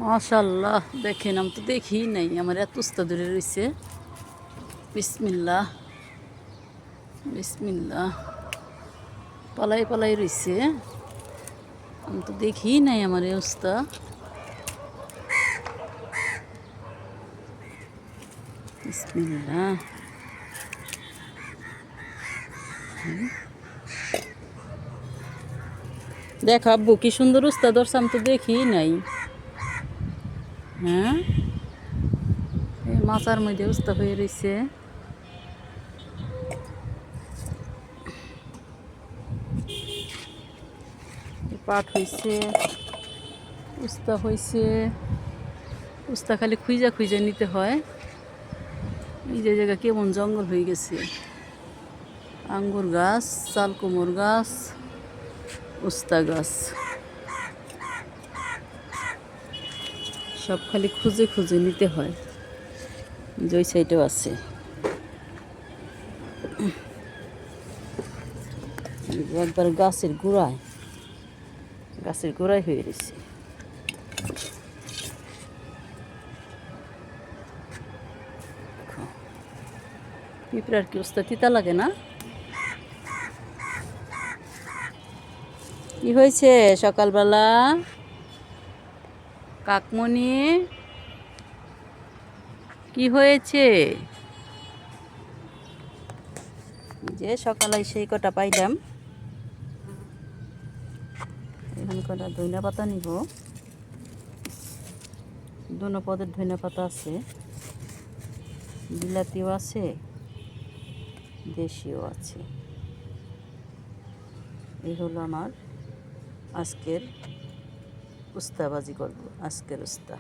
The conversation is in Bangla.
মাশাল্লাহ, দেখেন আমি তো দেখি নাই, আমার এত উস্তা ধরে রয়েছে। বিসমিল্লাহ বিসমিল্লাহ, পালাই পালাই রয়েছে। আমি তো দেখি নাই আমার এই উস্তা। বিসমিল্লাহ। দেখ আব্বু, কি সুন্দর উস্তা ধরছে, আমি তো দেখি নাই। হ্যাঁ, এই মাচার মধ্যে উস্তা হয়ে রয়েছে। পাট হয়েছে, উস্তা হয়েছে। উস্তা খালি খুঁজা খুঁজা নিতে হয়। এই যে জায়গা কেমন জঙ্গল হয়ে গেছে। আঙ্গুর গাছ, চালকুমোর গাছ, উস্তা গাছ, সব খালি খুঁজে খুঁজে নিতে হয়। যে ওই সাইডেও আছে, একবার গাছের গোড়ায় হয়ে গেছে। পিঁপড়ার কি অবস্থা, তিতা লাগে না? কি হয়েছে সকালবেলা কাকমণি? কি হয়েছে? যে সকালে সেই কটা পাইলাম। এখানে কটা ধনিয়া পাতা নিব। দুনো পদের ধনিয়া পাতা আছে, বিলাতিও আছে, দেশিও আছে। এই হলো আমার আজকের উস্তা ভাজি করব, আজকের উস্তা।